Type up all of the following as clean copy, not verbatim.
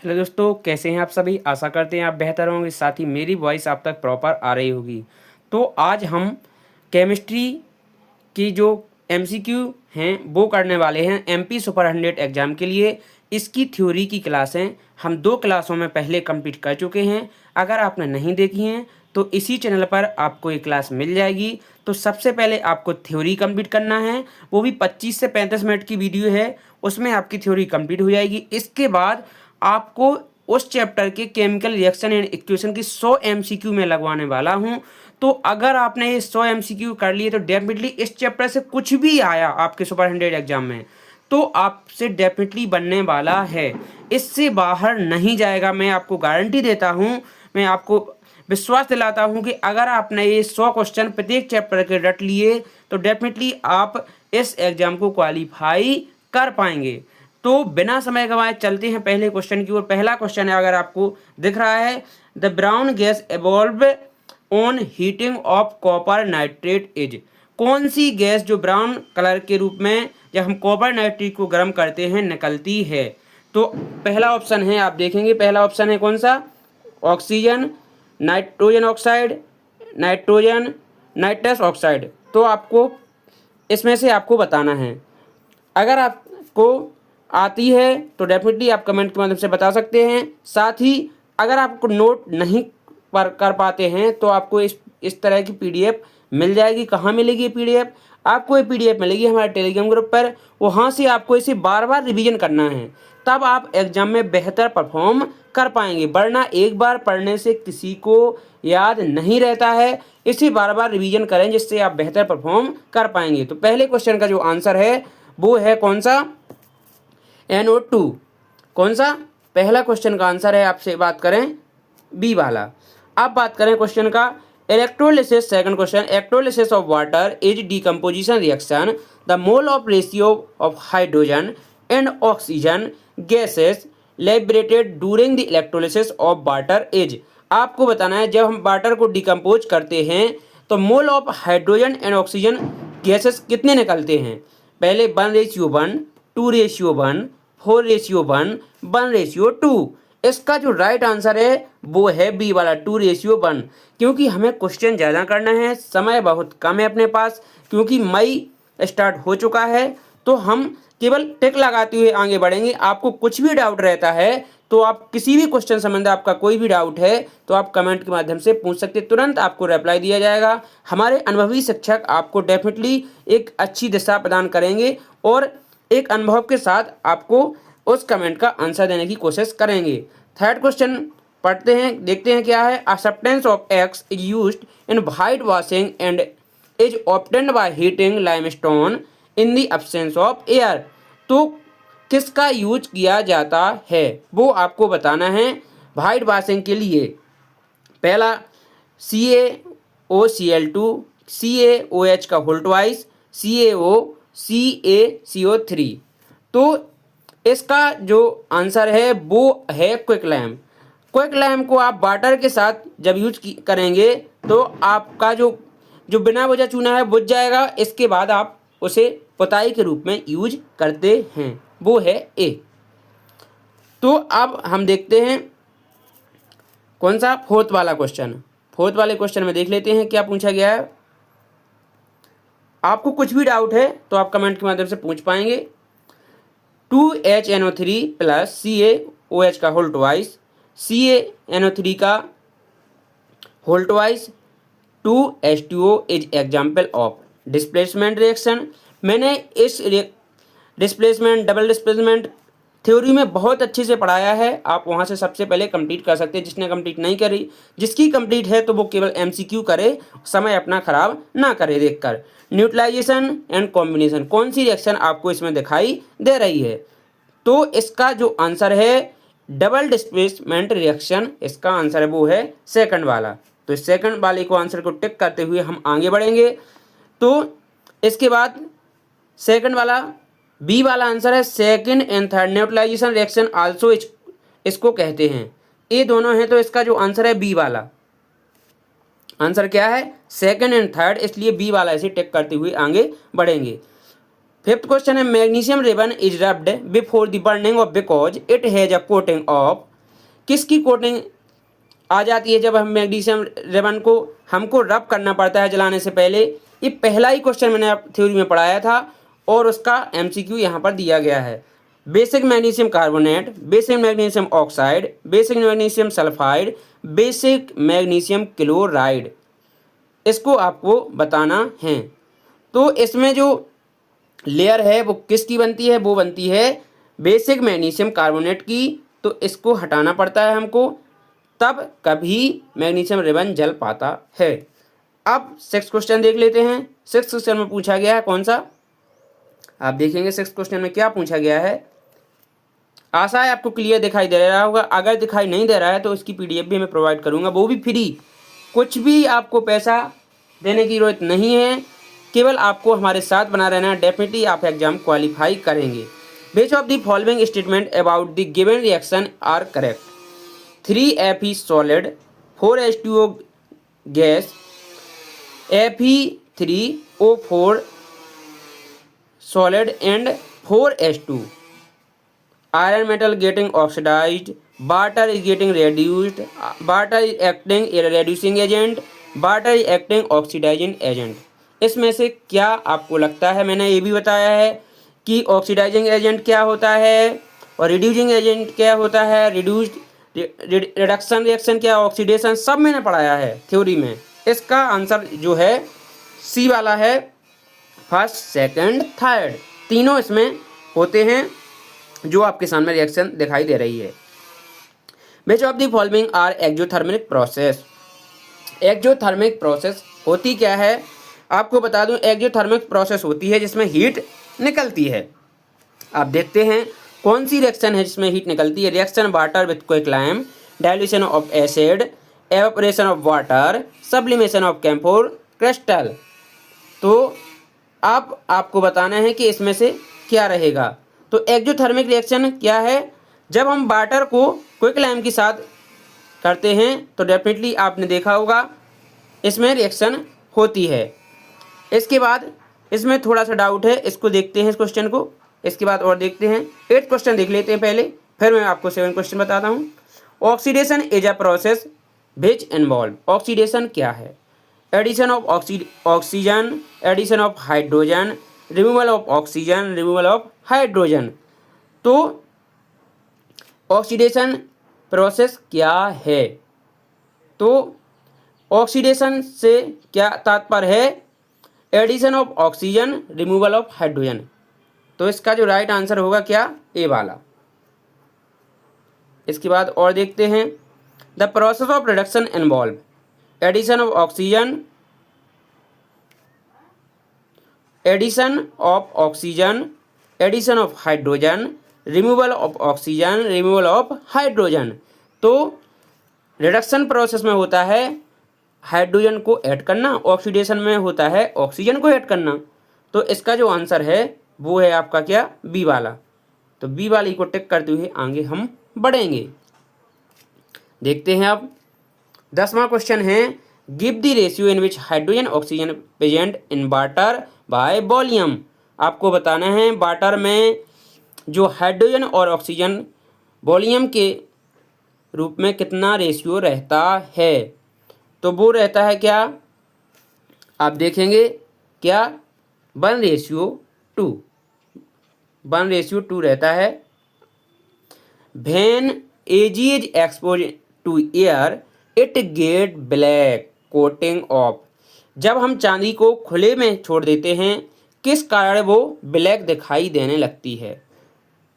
Hello दोस्तों, कैसे हैं आप सभी। आशा करते हैं आप बेहतर होंगे, साथ ही मेरी वॉइस आप तक प्रॉपर आ रही होगी। तो आज हम केमिस्ट्री की जो एमसीक्यू हैं वो करने वाले हैं एमपी सुपर 100 एग्ज़ाम के लिए। इसकी थ्योरी की क्लासें हम 2 क्लासों में पहले कंप्लीट कर चुके हैं। अगर आपने नहीं देखी हैं तो इसी चैनल पर आपको ये क्लास मिल जाएगी। तो सबसे पहले आपको थ्योरी कंप्लीट करना है, वो भी 25 से 35 मिनट की वीडियो है, उसमें आपकी थ्योरी कंप्लीट हो जाएगी। इसके बाद आपको उस चैप्टर के केमिकल रिएक्शन एंड इक्वेशन की 100 एमसीक्यू में लगवाने वाला हूं। तो अगर आपने ये 100 एमसीक्यू कर लिए तो डेफिनेटली इस चैप्टर से कुछ भी आया आपके सुपर 100 एग्जाम में तो आपसे डेफिनेटली बनने वाला है, इससे बाहर नहीं जाएगा। मैं आपको गारंटी देता हूं, मैं आपको विश्वास दिलाता हूं कि अगर आपने ये 100 क्वेश्चन प्रत्येक चैप्टर के रट लिए तो डेफिनेटली आप इस एग्जाम को क्वालिफाई कर पाएंगे। तो बिना समय गंवाए चलते हैं पहले क्वेश्चन की ओर। पहला क्वेश्चन है, अगर आपको दिख रहा है, the brown gas evolve on heating of copper nitrate is. कौन सी गैस जो ब्राउन कलर के रूप में जब हम कॉपर नाइट्रेट को गर्म करते हैं निकलती है। तो पहला ऑप्शन है, आप देखेंगे पहला ऑप्शन है कौन सा, oxygen, nitrogen oxide, nitrogen, nitrous oxide. तो आपको इसमें से आपको बताना है। अगर आपको आती है तो डेफिनेटली आप कमेंट के माध्यम से बता सकते हैं। साथ ही अगर आपको नोट नहीं कर पाते हैं तो आपको इस तरह की पीडीएफ मिल जाएगी। कहाँ मिलेगी ये पीडीएफ? आपको ये पीडीएफ मिलेगी हमारे टेलीग्राम ग्रुप पर। वहाँ से आपको इसे बार बार रिवीजन करना है, तब आप एग्जाम में बेहतर परफॉर्म कर पाएंगे। वरना एक बार पढ़ने से किसी को याद नहीं रहता है। इसे बार बार रिवीजन करें जिससे आप बेहतर परफॉर्म कर पाएंगे। तो पहले क्वेश्चन का जो आंसर है वो है कौन सा, NO2। कौन सा? पहला क्वेश्चन का आंसर है, आपसे बात करें बी वाला। अब बात करें क्वेश्चन का electrolysis. Second question, electrolysis of water is decomposition reaction, the mole of ratio of hydrogen and oxygen gases liberated during the electrolysis of water is. आपको बताना है जब हम वाटर को डिकम्पोज करते हैं तो mole of hydrogen and oxygen gases कितने निकलते हैं। पहले 1:1, 2:1, 4:1, 1:2। इसका जो राइट आंसर है वो है बी वाला 2:1, क्योंकि हमें क्वेश्चन ज़्यादा करना है, समय बहुत कम है अपने पास, क्योंकि मई स्टार्ट हो चुका है। तो हम केवल टिक लगाते हुए आगे बढ़ेंगे। आपको कुछ भी डाउट रहता है तो आप किसी भी क्वेश्चन संबंधी आपका कोई भी डाउट है तो आप कमेंट के माध्यम से पूछ सकते हैं, तुरंत आपको रिप्लाई दिया जाएगा। हमारे अनुभवी शिक्षक आपको डेफिनेटली एक अच्छी दिशा प्रदान करेंगे और एक अनुभव के साथ आपको उस कमेंट का आंसर देने की कोशिश करेंगे। थर्ड क्वेश्चन पढ़ते हैं, देखते हैं क्या है। A substance of x is used in white washing and is obtained by heating limestone in the absence of air. तो किसका यूज किया जाता है वो आपको बताना है व्हाइट वॉशिंग के लिए। पहला CaOCl2, CaOH का होल ट्वाइस, CaO, CaCO3। तो इसका जो आंसर है वो है क्विक लैम्प। क्विक लैम्प को आप वाटर के साथ जब यूज करेंगे तो आपका जो जो बिना बुझा चूना है बुझ जाएगा। इसके बाद आप उसे पुताई के रूप में यूज करते हैं, वो है ए। तो अब हम देखते हैं कौन सा, फोर्थ वाला क्वेश्चन। फोर्थ वाले क्वेश्चन में देख लेते हैं क्या पूछा गया है। आपको कुछ भी डाउट है तो आप कमेंट के माध्यम से पूछ पाएंगे। 2HNO3 प्लस CaOH का होल ट्वाइस, CaNO3 का whole twice, 2H2O is example of displacement reaction. मैंने इस डिस्प्लेसमेंट, डबल डिस्प्लेसमेंट थ्योरी में बहुत अच्छे से पढ़ाया है। आप वहाँ से सबसे पहले कंप्लीट कर सकते हैं। जिसने कंप्लीट नहीं करी, जिसकी कंप्लीट है तो वो केवल MCQ करे, समय अपना खराब ना करे देखकर। न्यूट्रलाइजेशन एंड कॉम्बिनेशन, कौन सी रिएक्शन आपको इसमें दिखाई दे रही है? तो इसका जो आंसर है डबल डिस्प्लेसमेंट रिएक्शन, इसका आंसर है वो है सेकंड वाला। तो सेकंड वाले को आंसर को टिक करते हुए हम आगे बढ़ेंगे। तो इसके बाद सेकंड वाला बी वाला आंसर है second and third neutralisation reaction also इसको कहते हैं। ये दोनों हैं तो इसका जो आंसर है बी वाला। आंसर क्या है? सेकंड एंड थर्ड, इसलिए बी वाला इसे टिक करते हुए आगे बढ़ेंगे। फिफ्थ क्वेश्चन है magnesium ribbon is rubbed before the burning of because it has a coating of किसकी कोटिंग आ जाती है जब हम मैग्नीशियम रिबन को हमको रब करना पड़ता है जलाने से पहले। ये पहला ही क्वेश्चन मैंने आप थ्योरी में पढ़ाया था और उसका एमसीक्यू यहाँ पर दिया गया है। Basic magnesium carbonate, basic magnesium oxide, basic magnesium sulphide, basic magnesium chloride, इसको आपको बताना है। तो इसमें जो लेयर है वो किसकी बनती है, वो बनती है बेसिक मैग्नीशियम कार्बोनेट की। तो इसको हटाना पड़ता है हमको, तब कभी मैग्नीशियम रिबन जल पाता है। अब 6 क्वेश्चन देख लेते हैं। 6 क्वेश्चन में पूछा गया है कौन सा, आप देखेंगे 6 क्वेश्चन में क्या पूछा गया है। आशा है आपको क्लियर दिखाई दे रहा होगा। अगर दिखाई नहीं दे रहा है तो इसकी पीडीएफ भी मैं प्रोवाइड करूंगा, वो भी फ्री। कुछ भी आपको पैसा देने की जरूरत नहीं है, केवल आपको हमारे साथ बना रहना है। डेफिनेटली आप एग्जाम क्वालिफाई करेंगे। Which of the following statement about the given reaction are correct. 3Fe solid, 4H2O gas, Fe3O4 solid and 4H2. Iron metal getting oxidized, water is getting reduced, water is acting a reducing agent, water is acting oxidizing agent. इसमें से क्या आपको लगता है, मैंने ये भी बताया है कि ऑक्सीडाइजिंग एजेंट क्या होता है और रिड्यूसिंग एजेंट क्या होता है, रिडक्शन रिएक्शन क्या, ऑक्सीडेशन, सब मैंने पढ़ाया है थ्योरी में। इसका आंसर जो है सी वाला है, फर्स्ट सेकंड थर्ड, तीनों इसमें होते हैं जो आपके सामने रिएक्शन दिखाई दे रही है। Which of the following are exothermic process. Exothermic process होती क्या है आपको बता दूं। एक्सोथर्मिक प्रोसेस होती है जिसमें हीट निकलती है। आप देखते हैं कौन सी रिएक्शन है जिसमें हीट निकलती है। Reaction water with quicklime, dilution of acid, evaporation of water, sublimation of camphor crystal. तो अब आपको बताना है कि इसमें से क्या रहेगा। तो एक्सोथर्मिक रिएक्शन क्या है, जब हम वाटर को क्विकलाइम के साथ करते हैं तो डेफिनेटली आपने देखा होगा इसमें रिएक्शन होती है। इसके बाद इसमें थोड़ा सा डाउट है, इसको देखते हैं इस क्वेश्चन को, इसके बाद और देखते हैं। 8 क्वेश्चन देख लेते हैं पहले, फिर मैं आपको 7 क्वेश्चन बताता हूँ। Oxidation is a process which involve. Oxidation क्या है, addition of oxygen, addition of hydrogen, removal of oxygen, removal of hydrogen. तो ऑक्सीडेशन प्रोसेस क्या है, तो ऑक्सीडेशन से क्या तात्पर्य है, addition of oxygen, removal of hydrogen. तो इसका जो राइट आंसर होगा क्या, ए वाला। इसके बाद और देखते हैं। The process of reduction involve addition of oxygen, addition of oxygen, addition of hydrogen, removal of oxygen, removal of hydrogen. तो रिडक्शन प्रोसेस में होता है हाइड्रोजन को ऐड करना, ऑक्सीडेशन में होता है ऑक्सीजन को ऐड करना। तो इसका जो आंसर है वो है आपका क्या, बी वाला। तो बी वाली को टिक करते हुए आगे हम बढ़ेंगे। देखते हैं अब 10वां क्वेश्चन है, give the ratio in which hydrogen oxygen present in water by volume. आपको बताना है वाटर में जो हाइड्रोजन और ऑक्सीजन वॉल्यूम के रूप में कितना रेशियो रहता है। तो वो रहता है क्या, आप देखेंगे क्या, 1:2, 1:2 रहता है। When AG is expose to air it get black coating off. जब हम चांदी को खुले में छोड़ देते हैं किस कारण वो ब्लैक दिखाई देने लगती है।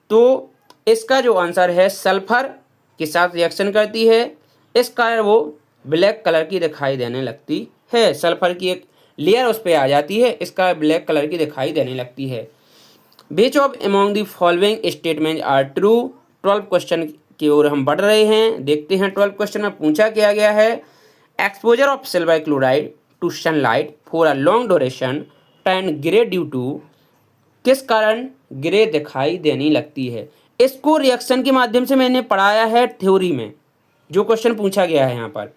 तो इसका जो आंसर है सल्फर के साथ रिएक्शन करती है, इस कारण वो ब्लैक कलर की दिखाई देने लगती है। सल्फर की एक लेयर उस पर आ जाती है, इसका ब्लैक कलर की दिखाई देने लगती है। Which of among the following statement are true. 12 question की ओर हम बढ़ रहे हैं। देखते हैं 12 क्वेश्चन में पूछा क्या गया है। Exposure of silver chloride to sunlight for a long duration turn grey due to. किस कारण ग्रे दिखाई देने लगती है। इसको रिएक्शन के माध्यम से मैंने पढ़ाया है थ्योरी में, जो क्वेश्चन पूछा गया है यहाँ पर।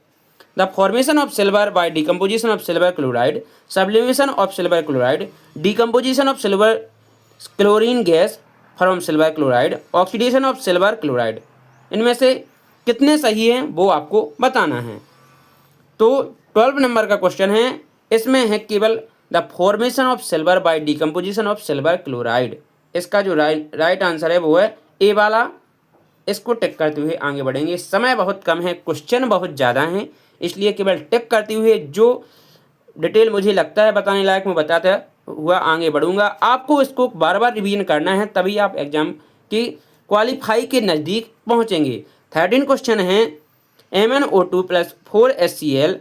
The formation of silver by decomposition of silver chloride, sublimation of silver chloride, decomposition of silver chlorine gas from silver chloride, oxidation of silver chloride. इनमें से कितने सही हैं वो आपको बताना है। तो 12 नंबर का क्वेश्चन है, इसमें है केवल the formation of silver by decomposition of silver chloride. इसका जो राइट आंसर है वो है ए वाला। इसको टिक करते हुए आगे बढ़ेंगे। समय बहुत कम है, क्वेश्चन बहुत ज़्यादा हैं, इसलिए केवल टिक करते हुए जो डिटेल मुझे लगता है बताने लायक मैं बताता हुआ आगे बढ़ूंगा। आपको इसको बार बार रिवीजन करना है, तभी आप एग्जाम की क्वालिफाई के नज़दीक पहुंचेंगे। 13 क्वेश्चन है, MnO2 प्लस 4HCl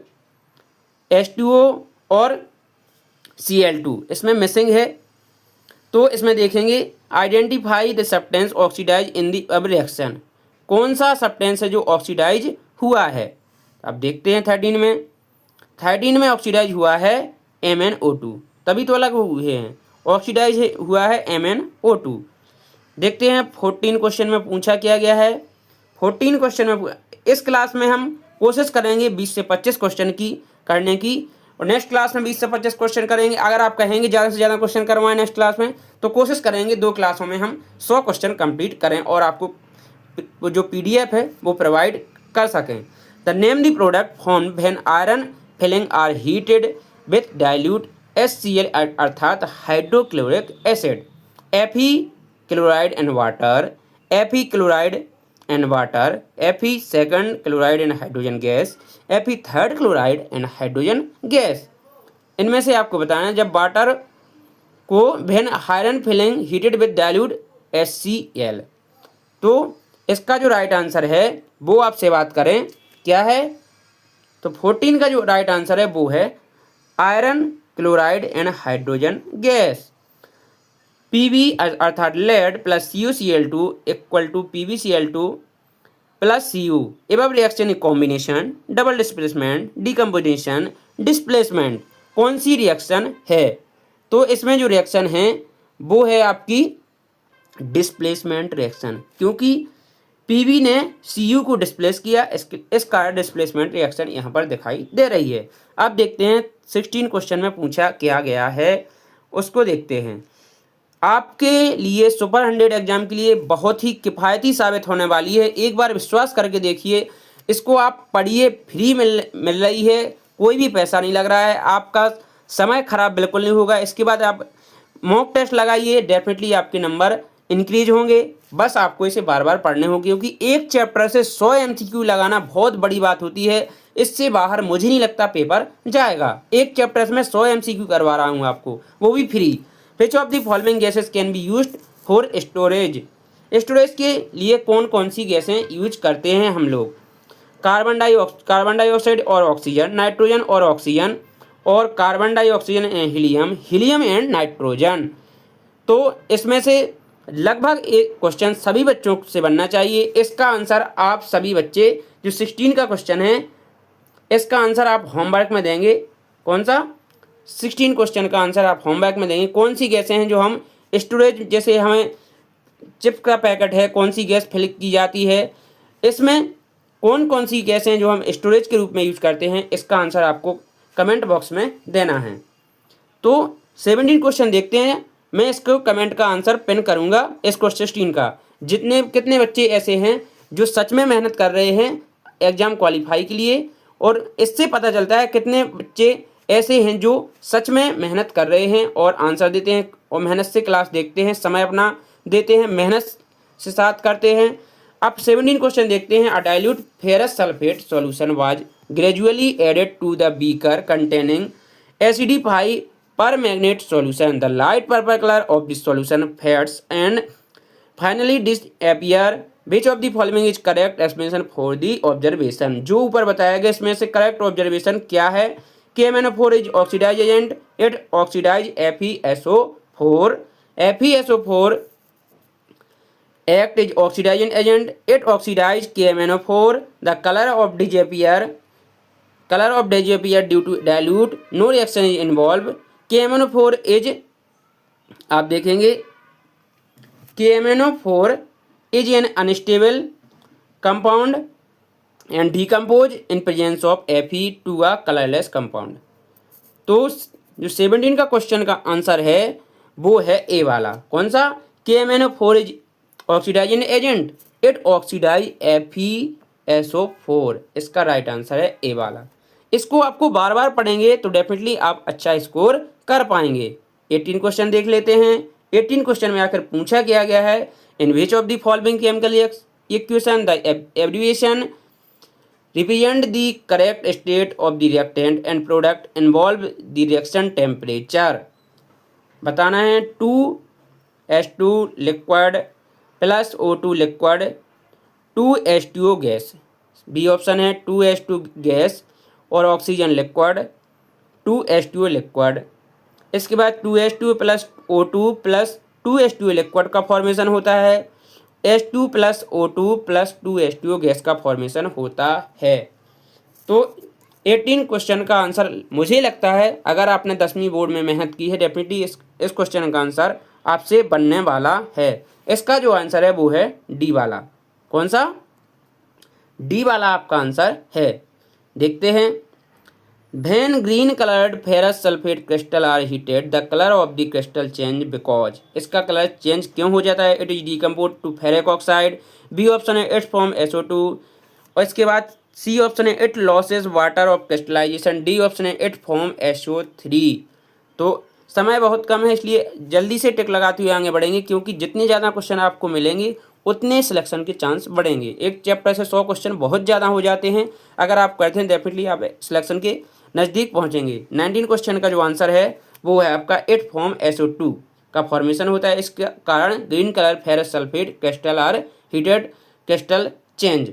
H2O और Cl2 इसमें मिसिंग है। तो इसमें देखेंगे identify the substance oxidise in the above reaction. कौन सा सब्सटेंस है जो ऑक्सीडाइज हुआ है। अब देखते हैं 13 में ऑक्सीडाइज हुआ है MnO2, तभी तो अलग हुए हैं। ऑक्सीडाइज हुआ है MnO2। देखते हैं 14 क्वेश्चन में पूछा क्या गया है। 14 क्वेश्चन में इस क्लास में हम कोशिश करेंगे 20 से 25 क्वेश्चन की करने की, और नेक्स्ट क्लास में 20 से 25 क्वेश्चन करेंगे। अगर आप कहेंगे ज़्यादा से ज़्यादा क्वेश्चन करवाएं नेक्स्ट क्लास में, तो कोशिश करेंगे 2 क्लासों में हम 100 क्वेश्चन कंप्लीट करें और आपको जो PDF है वो प्रोवाइड कर सकें। The name the product form when iron filing are heated with dilute HCl अर्थात hydrochloric acid, Fe chloride and water, Fe chloride and water, Fe second chloride and hydrogen gas, Fe third chloride and hydrogen gas. इनमें से आपको बताना है जब water को when iron filing heated with dilute HCl। तो इसका जो राइट आंसर है वो आपसे बात करें क्या है, तो 14 का जो राइट आंसर है वो है iron chloride and hydrogen gas. Pb अर्थात lead plus CuCl2 equal to PbCl2 plus Cu। Above reaction combination, double displacement, decomposition, displacement कौन सी रिएक्शन है। तो इसमें जो रिएक्शन है वो है आपकी डिस्प्लेसमेंट रिएक्शन, क्योंकि Pb ने Cu को डिस्प्लेस किया, इस कारण डिस्प्लेसमेंट रिएक्शन यहाँ पर दिखाई दे रही है। अब देखते हैं 16 क्वेश्चन में पूछा क्या गया है, उसको देखते हैं। आपके लिए सुपर 100 एग्जाम के लिए बहुत ही किफ़ायती साबित होने वाली है। एक बार विश्वास करके देखिए, इसको आप पढ़िए, फ्री मिल रही है, कोई भी पैसा नहीं लग रहा है, आपका समय खराब बिल्कुल नहीं होगा। इसके बाद आप मॉक टेस्ट लगाइए, डेफिनेटली आपके नंबर इंक्रीज होंगे। बस आपको इसे बार बार पढ़ने होंगे, क्योंकि एक चैप्टर से 100 MCQ लगाना बहुत बड़ी बात होती है। इससे बाहर मुझे नहीं लगता पेपर जाएगा। एक चैप्टर में 100 MCQ करवा रहा हूँ आपको, वो भी free. Which of the following gases can be used for storage. Storage के लिए कौन कौन सी गैसें यूज करते हैं हम लोग। कार्बन डाइऑक्साइड और ऑक्सीजन, नाइट्रोजन और ऑक्सीजन, और carbon dioxygen and helium and nitrogen. तो इसमें से लगभग एक क्वेश्चन सभी बच्चों से बनना चाहिए। इसका आंसर आप सभी बच्चे, जो 16 का क्वेश्चन है, इसका आंसर आप होमवर्क में देंगे। कौन सा 16 क्वेश्चन का आंसर आप होमवर्क में देंगे। कौन सी गैसें हैं जो हम स्टोरेज, जैसे हमें चिप का पैकेट है, कौन सी गैस फिल की जाती है, इसमें कौन कौन सी गैसें हैं जो हम स्टोरेज के रूप में यूज करते हैं, इसका आंसर आपको कमेंट बॉक्स में देना है। तो 17 क्वेश्चन देखते हैं। मैं इसको कमेंट का आंसर पिन करूंगा इसको 16 का। कितने बच्चे ऐसे हैं जो सच में मेहनत कर रहे हैं एग्जाम क्वालिफाई के लिए, और इससे पता चलता है कितने बच्चे ऐसे हैं जो सच में मेहनत कर रहे हैं और आंसर देते हैं और मेहनत से क्लास देखते हैं, समय अपना देते हैं, मेहनत से साथ करते हैं। अब 17 क्वेश्चन देखते हैं। A dilute ferrous sulphate solution was gradually added to the beaker containing acidify permanganate solution. The light purple color of this solution fades and finally disappear. Which of the following is correct explanation for the observation? जो ऊपर बताया गया इसमें से correct observation क्या है। KMnO4 is oxidize agent. It oxidize FeSO4. FeSO4 act is oxidizing agent. It oxidize KMnO4. The color of disappear due to dilute. No reaction is involved. KMnO4 is, आप देखेंगे KMnO4 is an unstable compound and decompose in presence of Fe to a colourless compound. तो जो 17 का question का answer है वो है ए वाला। कौन सा? KMnO4 is oxidising agent. It oxidise SO4। इसका राइट आंसर है ए वाला। इसको आपको बार बार पढ़ेंगे तो डेफिनेटली आप अच्छा स्कोर कर पाएंगे। 18 क्वेश्चन देख लेते हैं। 18 क्वेश्चन में आकर पूछा क्या गया है, in which of the following chemical equation the abbreviation represent the correct state of the reactant and product involve the reaction temperature। बताना है 2H2 liquid plus O2 liquid 2H2O gas. B option है 2H2 gas और oxygen liquid 2H2O liquid. इसके बाद 2H2 plus O2 plus 2H2O liquid का formation होता है, H2 plus O2 plus 2H2O gas का फॉर्मेशन होता है। तो 18 क्वेश्चन का आंसर मुझे लगता है अगर आपने 10वीं बोर्ड में मेहनत की है डेफिनेटली इस क्वेश्चन का आंसर आपसे बनने वाला है। इसका जो आंसर है वो है डी वाला। कौन सा? डी वाला आपका आंसर है। देखते हैं, When green colored ferrous sulfate crystal are heated, the color of the crystal change because। इसका कलर चेंज क्यों हो जाता है? It is decomposed to ferric oxide। B option है it form SO2 और इसके बाद सी ऑप्शन है it loses water of crystallization। D option है it form SO3। तो समय बहुत कम है इसलिए जल्दी से टिक लगाते हुए आगे बढ़ेंगे, क्योंकि जितने ज़्यादा क्वेश्चन आपको मिलेंगे उतने सिलेक्शन के चांस बढ़ेंगे। एक चैप्टर से 100 क्वेश्चन बहुत ज़्यादा हो जाते हैं, अगर आप करते हैं डेफिनेटली आप सिलेक्शन के नज़दीक पहुंचेंगे। 19 क्वेश्चन का जो आंसर है वो है आपका इट फॉर्म SO2 का फॉर्मेशन होता है, इसके कारण green colour ferrous sulphate crystal are heated crystal change.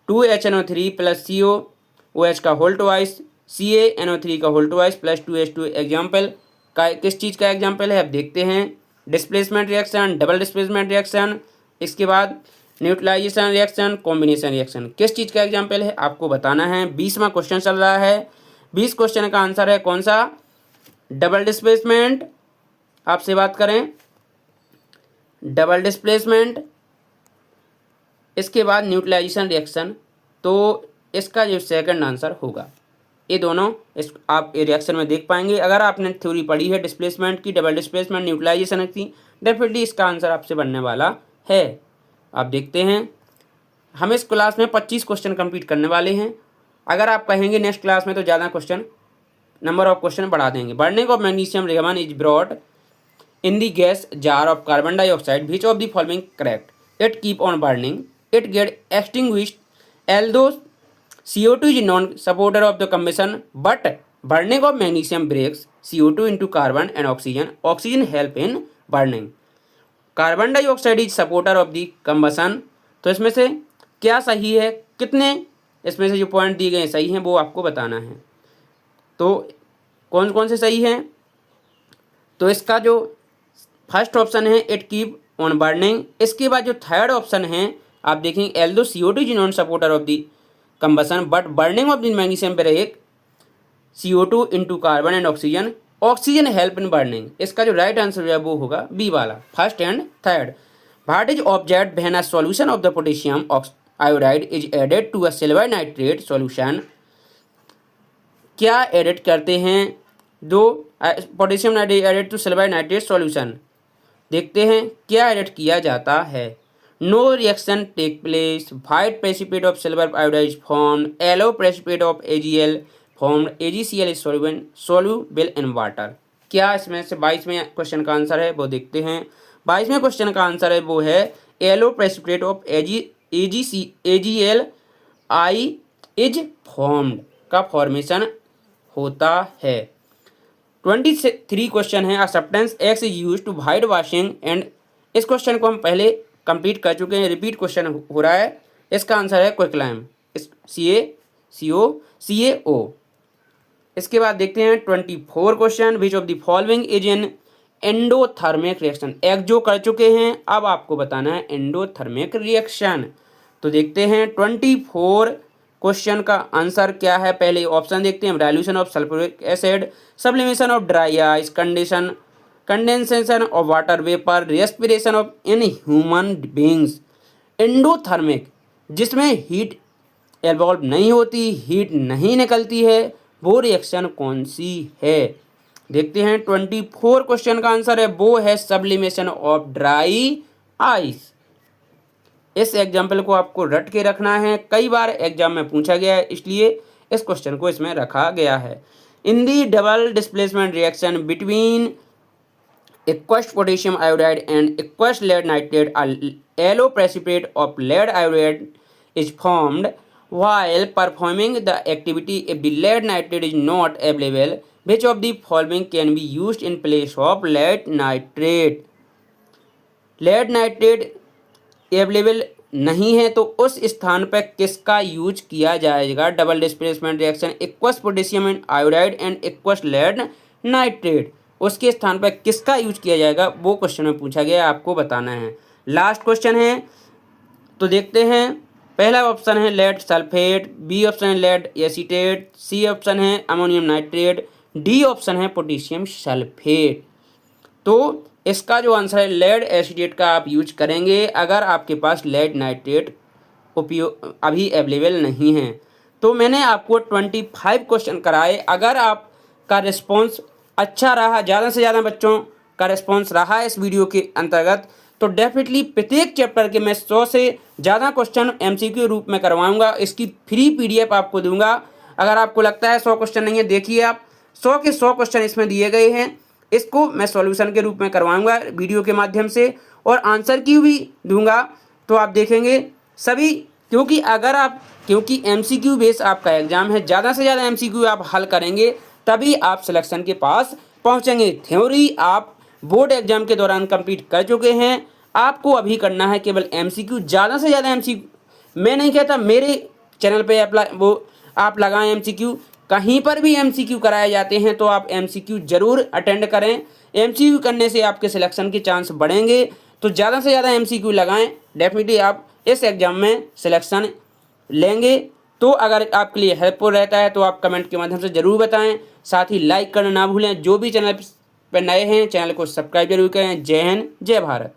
2HNO3 plus COOH का होल ट्वाइस CaNO3 का whole twice plus 2H2 example का किस चीज़ का एग्जाम्पल है? अब देखते हैं, displacement reaction, double displacement reaction, इसके बाद न्यूट्रलाइजेशन रिएक्शन, कॉम्बिनेशन रिएक्शन, किस चीज़ का एग्जाम्पल है आपको बताना है। 20वां क्वेश्चन चल रहा है। 20 क्वेश्चन का आंसर है कौन सा? Double displacement. आपसे बात करें डबल डिस्प्लेसमेंट, इसके बाद न्यूट्रलाइजेशन रिएक्शन, तो इसका जो सेकंड आंसर होगा। ये दोनों आप रिएक्शन में देख पाएंगे अगर आपने थ्योरी पढ़ी है डिस्प्लेसमेंट की, डबल डिस्प्लेसमेंट, न्यूट्रलाइजेशन की, डेफिनेटली इसका आंसर आपसे बनने वाला है। आप देखते हैं, हम इस क्लास में 25 क्वेश्चन कंप्लीट करने वाले हैं। अगर आप कहेंगे नेक्स्ट क्लास में तो ज़्यादा क्वेश्चन, नंबर ऑफ क्वेश्चन बढ़ा देंगे। Burning of magnesium ribbon is brought in the gas jar of carbon dioxide, which of the following correct? It keep on burning, it get extinguished, although CO2 is non supporter of the combustion, but burning of magnesium breaks CO2 into carbon and oxygen. Oxygen help in burning. Carbon dioxide is supporter of the combustion. तो इसमें से क्या सही है, कितने इसमें से जो पॉइंट दिए गए सही हैं वो आपको बताना है। तो कौन कौन से सही हैं? तो इसका जो फर्स्ट ऑप्शन है इट कीप ऑन बर्निंग। इसके बाद जो थर्ड ऑप्शन है आप देखेंगे, although CO2 is non supporter of the combustion but burning of the magnesium break CO2 into carbon and oxygen, oxygen help in burning. इसका जो right answer है वो होगा बी वाला, first and third. What is object when a solution of the potassium iodide is added to a silver nitrate solution? क्या edit करते हैं दो potassium nitrate added to silver nitrate solution? देखते हैं क्या एडिट किया जाता है। No reaction take place, white precipitate of silver iodide is formed, yellow precipitate of AgL formed, AgCl is soluble in water. क्या इसमें से 22वें क्वेश्चन का आंसर है वो देखते हैं। 22वें क्वेश्चन का आंसर है वो है yellow precipitate of AgL I is formed का फॉर्मेशन होता है। 23 क्वेश्चन है, substance X is use to white washing and. इस क्वेश्चन को हम पहले कंप्लीट कर चुके हैं, रिपीट क्वेश्चन हो रहा है। इसका आंसर है क्विकलाइम, CaCO। इसके बाद देखते हैं 24 question, which of the following is an endothermic reaction. एक जो कर चुके हैं, अब आपको बताना है एंडोथर्मिक रिएक्शन। तो देखते हैं 24 क्वेश्चन का आंसर क्या है। पहले ऑप्शन देखते हैं, dilution of sulphuric acid, sublimation of dry ice, condensation of water vapour, respiration of in human beings. Endothermic जिसमें हीट इन्वॉल्व नहीं होती, हीट नहीं निकलती है, वो रिएक्शन कौन सी है? देखते हैं 24 क्वेश्चन का आंसर है वो है सब्लिमेशन ऑफ ड्राई आइस। इस एग्जाम्पल को आपको रट के रखना है, कई बार एग्जाम में पूछा गया है, इसलिए इस क्वेश्चन को इसमें रखा गया है। In the double displacement reaction between aqueous potassium iodide and aqueous lead nitrate, a yellow precipitate of lead iodide is formed while performing the activity. If the lead nitrate is not available, which of the following can be used in place of lead nitrate? lead nitrate available नहीं है तो उस स्थान पर किसका use किया जाएगा? Double displacement reaction aqueous potassium and iodide and aqueous lead nitrate, उसके स्थान पर किसका यूज किया जाएगा वो क्वेश्चन में पूछा गया, आपको बताना है। लास्ट क्वेश्चन है तो देखते हैं। पहला ऑप्शन है लेड सल्फेट, बी ऑप्शन है लेड एसीटेट, सी ऑप्शन है अमोनियम नाइट्रेट, डी ऑप्शन है पोटेशियम सल्फेट। तो इसका जो आंसर है लेड एसीटेट का आप यूज करेंगे अगर आपके पास लेड नाइट्रेट उपयोग अभी अवेलेबल नहीं है। तो मैंने आपको 25 क्वेश्चन कराए। अगर आपका रिस्पॉन्स अच्छा रहा, ज़्यादा से ज़्यादा बच्चों का रिस्पॉन्स रहा इस वीडियो के अंतर्गत, तो डेफिनेटली प्रत्येक चैप्टर के मैं 100 से ज़्यादा क्वेश्चन एमसीक्यू रूप में करवाऊंगा। इसकी फ्री पीडीएफ आपको दूंगा। अगर आपको लगता है 100 क्वेश्चन नहीं है, देखिए आप 100 के 100 क्वेश्चन इसमें दिए गए हैं, इसको मैं सॉल्यूशन के रूप में करवाऊंगा वीडियो के माध्यम से, और आंसर की भी दूंगा। तो आप देखेंगे सभी, क्योंकि एमसीक्यू बेस आपका एग्जाम है, ज़्यादा से ज़्यादा एमसीक्यू आप हल करेंगे तभी आप सिलेक्शन के पास पहुंचेंगे। थ्योरी आप बोर्ड एग्जाम के दौरान कंप्लीट कर चुके हैं, आपको अभी करना है केवल एमसीक्यू। ज़्यादा से ज़्यादा एमसीक्यू, मैं नहीं कहता मेरे चैनल पे आप लगाएं एमसीक्यू, कहीं पर भी एमसीक्यू कराए जाते हैं तो आप एमसीक्यू जरूर अटेंड करें। एमसीक्यू करने से आपके सिलेक्शन के चांस बढ़ेंगे, तो ज़्यादा से ज़्यादा एमसीक्यू लगाएं, डेफिनेटली आप इस एग्ज़ाम में सिलेक्शन लेंगे। तो अगर आपके लिए हेल्पफुल रहता है तो आप कमेंट के माध्यम से ज़रूर बताएं, साथ ही लाइक करना ना भूलें। जो भी चैनल पर नए हैं चैनल को सब्सक्राइब जरूर करें। जय हिंद, जय भारत।